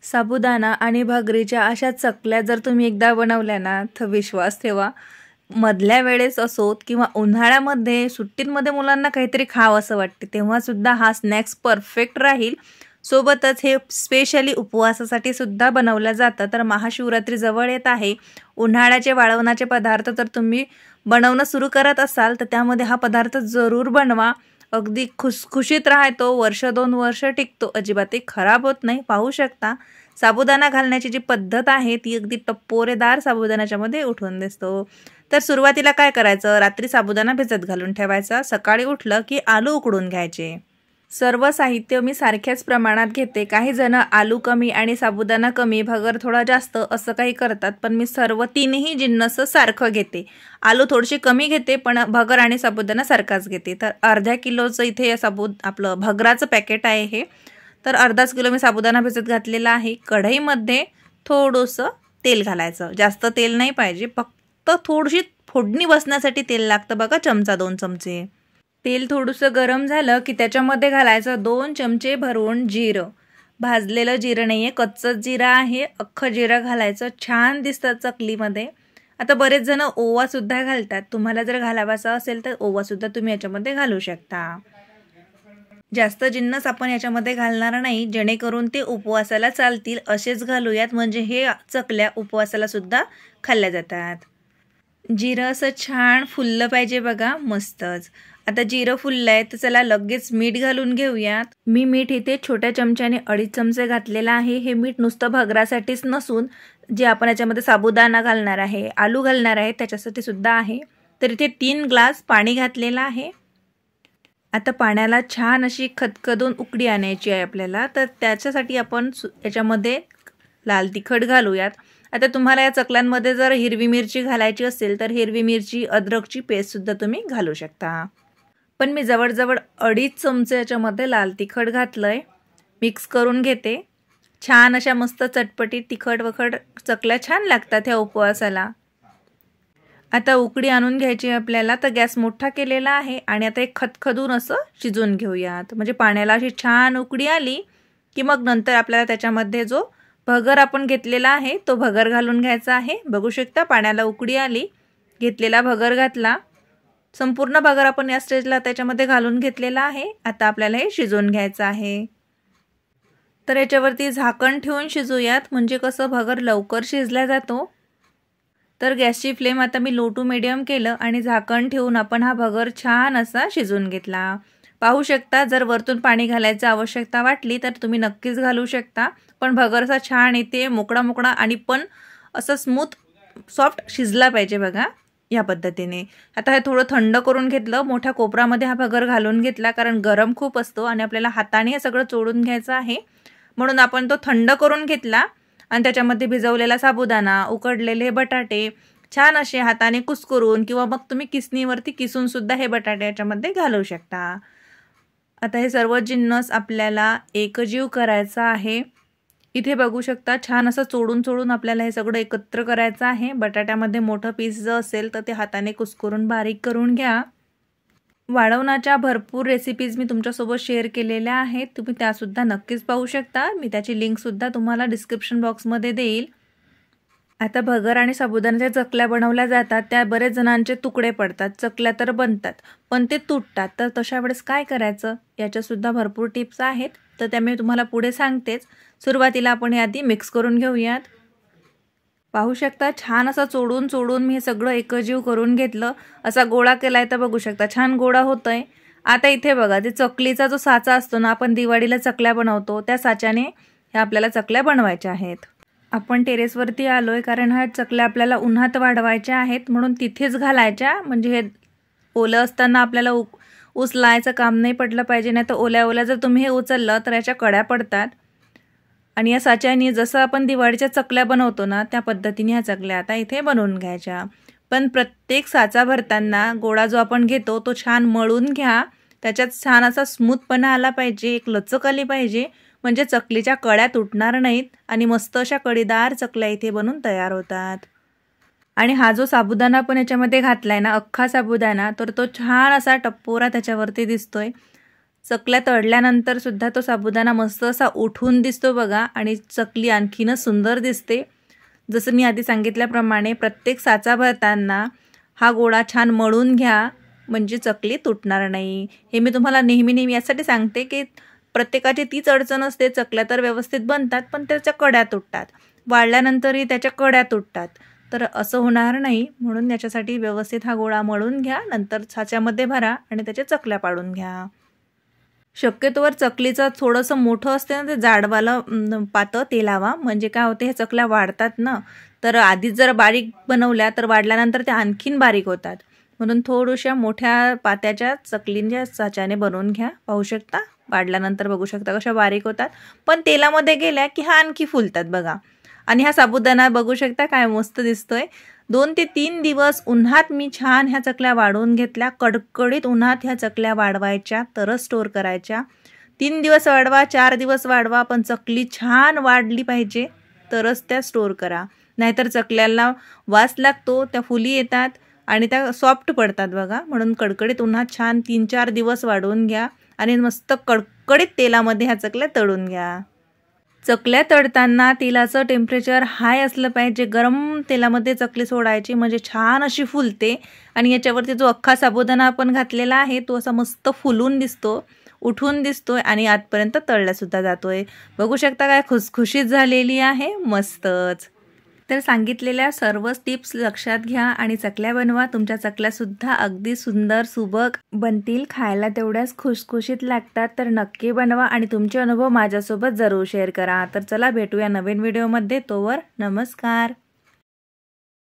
साबुदाणा आणि भाकरीच्या अशा चकल्या जर तुम्ही एकदा बनवल्या ना, तर विश्वास ठेवा, मधल्या वेळेस असोत किंवा उन्हाळ्यामध्ये सुट्टींमध्ये मुलांना काहीतरी खावं असं वाटते, तेव्हासुद्धा हा स्नॅक्स परफेक्ट राहील. सोबतच हे स्पेशली उपवासासाठी सुद्धा बनवलं जातं. तर महाशिवरात्री जवळ येत आहे. उन्हाळ्याचे वाळवणाचे पदार्थ तर तुम्ही बनवणं सुरू करत असाल, तर त्यामध्ये हा पदार्थ जरूर बनवा. अगदी खुसखुशीत राहतो, वर्ष 2 वर्ष टिकतो, अजिबातही खराब होत नाही. पाहू शकता साबुदाणा घालण्याची जी पद्धत आहे ती अगदी टपोरेदार साबुदाण्याच्यामध्ये उठून दिसतो. तर सुरुवातीला काय करायचं, रात्री साबुदाणा भिजत घालून ठेवायचा. सकाळी उठलं की आलू उकडून घ्यायचे. सर्व साहित्य मी सारख्याच प्रमाणात घेते. काही जण आलू कमी आणि साबुदाणा कमी, भगर थोडा जास्त असं काही करतात, पण मी सर्व तीनही जिन्नस सारखं घेते. आलू थोडीशी कमी घेते, पण भगर आणि साबुदाणा सारखाच घेते. तर अर्ध्या किलोचं इथे आपलं भगराचं पॅकेट आहे हे. तर अर्धाच किलो मी साबुदाणा भिजत घातलेला आहे. कढईमध्ये थोडंसं तेल घालायचं. जास्त तेल नाही पाहिजे, फक्त थोडीशी फोडणी बसण्यासाठी तेल लागतं बघा, चमचा 2 चमचे. तेल थोडंसं गरम झालं की त्याच्यामध्ये घालायचं 2 चमचे भरून जिरं. भाजलेलं जिरं नाही आहे, कच्चंच जिरं आहे. अख्खं जिरं घालायचं, छान दिसतं चकलीमध्ये. आता बरेच जण ओवासुद्धा घालतात. तुम्हाला जर घालावासा असेल तर ओवासुद्धा तुम्ही याच्यामध्ये घालू शकता. जास्त जिन्नस आपण याच्यामध्ये घालणार नाही, जेणेकरून ते उपवासाला चालतील असेच घालूयात, म्हणजे हे चकल्या उपवासाला सुद्धा खाल्ल्या जातात. जिरं असं छान फुललं पाहिजे बघा, मस्तच. आता जिरं फुललं आहे तर चला लगेच मीठ घालून घेऊयात. मी मीठ इथे छोट्या चमच्याने 2.5 चमचे घातलेलं आहे. हे मीठ नुसतं भगरासाठीच नसून जे आपण याच्यामध्ये साबुदाणा घालणार आहे, आलू घालणार आहे, त्याच्यासाठी सुद्धा आहे. तर इथे 3 ग्लास पाणी घातलेलं आहे. आता पाण्याला छान अशी खदखदून उकळी आणायची आहे आपल्याला. तर त्याच्यासाठी आपण याच्यामध्ये लाल तिखट घालूयात. आता तुम्हाला या चकल्यांमध्ये जर हिरवी मिरची घालायची असेल तर हिरवी मिरची, अद्रकची पेस्टसुद्धा तुम्ही घालू शकता. पण मी जवळजवळ 2.5 चमचे याच्यामध्ये लाल तिखट घातलं आहे. मिक्स करून घेते. छान अशा मस्त चटपटीत तिखट वखट चकल्या छान लागतात ह्या उपवासाला. आता उकळी आणून घ्यायची आपल्याला. तर गॅस मोठा केलेला आहे आणि आता एक खदखदून असं शिजवून घेऊयात. म्हणजे पाण्याला अशी छान उकळी आली की मग नंतर आपल्याला त्याच्यामध्ये जो भगर आपण घेतलेला आहे तो भगर घालून घ्यायचा आहे. बघू शकता पाण्याला उकळी आली, घेतलेला भगर घातला. संपूर्ण भगर आपण या स्टेजला त्याच्यामध्ये घालून घेतलेला आहे. आता आपल्याला हे शिजवून घ्यायचं आहे. तर याच्यावरती झाकण ठेवून शिजूयात, म्हणजे कसं भगर लवकर शिजला जातो. तर गॅसची फ्लेम आता मी लो टू मीडियम केलं आणि झाकण ठेवून आपण हा भगर छान असा शिजवून घेतला. पाहू शकता, जर वरतून पाणी घालायची आवश्यकता वाटली तर तुम्ही नक्कीच घालू शकता. पण भगर असा छान इथे मोकळा मोकळा आणि पण असं स्मूथ सॉफ्ट शिजला पाहिजे बघा, या पद्धतीने. आता हे थोडं थंड करून घेतलं. मोठ्या कोपरामध्ये हा भगर घालून घेतला, कारण गरम खूप असतो आणि आपल्याला हाताने हे सगळं चोळून घ्यायचं आहे. म्हणून आपण तो थंड करून घेतला आणि त्याच्यामध्ये भिजवलेला साबुदाणा, उकडलेले बटाटे छान असे हाताने कुस्करून किंवा मग तुम्ही किसणीवरती किसून सुद्धा हे बटाटे याच्यामध्ये घालू शकता. आता हे सर्व जिन्नस आपल्याला एकजीव करायचा आहे. इथे बघू शकता छान असं चोडून चोडून आपल्याला हे सगळं एकत्र करायचं आहे. बटाट्यामध्ये मोठं पीस जर असेल तर ते हाताने कुस्करून बारीक करून घ्या. वाळवणाच्या भरपूर रेसिपीज मी तुमच्यासोबत शेअर केलेल्या आहेत, तुम्ही त्यासुद्धा नक्कीच पाहू शकता. मी त्याची लिंकसुद्धा तुम्हाला डिस्क्रिप्शन बॉक्समध्ये देईल. आता भगर आणि साबुदाण्याच्या चकल्या बनवल्या जातात, त्या बरेच जणांचे तुकडे पडतात. चकल्या तर बनतात पण ते तुटतात. तर तशा वेळेस काय करायचं, याच्यासुद्धा भरपूर टिप्स आहेत, तर त्या मी तुम्हाला पुढे सांगतेच. सुरुवातीला आपण हे आधी मिक्स करून घेऊयात. पाहू शकता छान असं चोडून चोडून मी हे सगळं एकजीव करून घेतलं. असा गोळा केलाय तर बघू शकता छान गोळा होतोय. आता इथे बघा, ते चकलीचा जो साचा असतो ना, आपण दिवाळीला चकल्या बनवतो, त्या साच्याने ह्या आपल्याला चकल्या बनवायच्या आहेत. आपण टेरेसवरती आलोय कारण ह्या चकल्या आपल्याला उन्हात वाढवायच्या आहेत, म्हणून तिथेच घालायच्या. म्हणजे हे ओलं असताना आपल्याला उचलायचं काम नाही पडलं पाहिजे, नाही तर ओल्या ओल्या जर तुम्ही हे उचललं तर याच्या कड्या पडतात. आणि या साच्याने जसं आपण दिवाळीच्या चकल्या बनवतो ना, त्या पद्धतीने ह्या चकल्या आता इथे बनवून घ्यायच्या. पण प्रत्येक साचा भरताना गोळा जो आपण घेतो तो छान मळून घ्या. त्याच्यात छान असा स्मूथपणा आला पाहिजे, एक लचक आली पाहिजे, म्हणजे चकलीच्या कड्या तुटणार नाहीत आणि मस्त अशा कळीदार चकल्या इथे बनून तयार होतात. आणि हा जो साबुदाणा पण याच्यामध्ये घातलाय ना, अख्खा साबुदाणा, तर तो छान असा टप्पोरा त्याच्यावरती दिसतोय. चकल्या तळल्यानंतर सुद्धा तो साबुदाणा मस्त असा उठून दिसतो बघा आणि चकली आणखीनच सुंदर दिसते। जसं मी आधी सांगितल्याप्रमाणे प्रत्येक साचा भरताना हा गोळा छान मळून घ्या, म्हणजे चकली तुटणार नाही। हे मी तुम्हाला नेहमी यासाठी सांगते की प्रत्येकाची तीच अडचण असते, चकल्या तर व्यवस्थित बनतात पण त्याच्या कड्या तुटतात, वाळल्यानंतरही त्याच्या कड्या तुटतात। तर असं होणार नाही, म्हणून याच्यासाठी व्यवस्थित हा गोळा मळून घ्या, नंतर साच्यामध्ये भरा आणि त्याच्या चकल्या पाडून घ्या। शक्यतोवर चकलीचं थोडंसं मोठं असते ना ते जाडवालं पातं ते लावा, म्हणजे काय होते हे चकल्या वाढतात ना, तर आधीच जर बारीक बनवल्या तर वाढल्यानंतर त्या आणखीन बारीक होतात, म्हणून थोड्याशा मोठ्या पात्याच्या चकलींच्या साच्याने बनवून घ्या। पाहू शकता वाढल्यानंतर बघू शकता कशा बारीक होतात, पण तेलामध्ये गेल्या की हा आणखी फुलतात बघा। आणि हा साबुदाणा बघू शकता काय मस्त दिसतोय। 2 ते 3 दिवस उन्हात मी छान ह्या चकल्या वाढवून घेतल्या, कडकडीत उन्हात ह्या चकल्या वाढवायच्या तरच स्टोअर करायच्या। 3 दिवस वाढवा, 4 दिवस वाढवा, पण चकली छान वाढली पाहिजे तरच त्या स्टोअर करा, नाहीतर चकल्याला वास लागतो, त्या फुली येतात आणि त्या सॉफ्ट पडतात बघा। म्हणून कडकडीत उन्हात छान 3-4 दिवस वाढवून घ्या आणि मस्त कडकडीत तेलामध्ये ह्या चकल्या तळून घ्या। चकल्या तळताना तेलाचं टेम्परेचर हाय असलं पाहिजे, गरम तेलामध्ये चकली सोडायची म्हणजे छान अशी फुलते आणि याच्यावरती जो अख्खा साबुदाणा आपण घातलेला आहे तो असा मस्त फुलून दिसतो, उठून दिसतोय आणि आतपर्यंत तळल्यासुद्धा जातोय। बघू शकता काय खुसखुशीत झालेली आहे, मस्तच। तर सांगितलेल्या सर्वच टिप्स लक्षात घ्या आणि चकल्या बनवा, तुमच्या चकल्यासुद्धा अगदी सुंदर सुबक बनतील, खायला तेवढ्याच खुसखुशीत लागतात। तर नक्की बनवा आणि तुमचे अनुभव माझ्यासोबत जरूर शेअर करा। तर चला भेटूया नवीन व्हिडिओमध्ये, तोवर नमस्कार।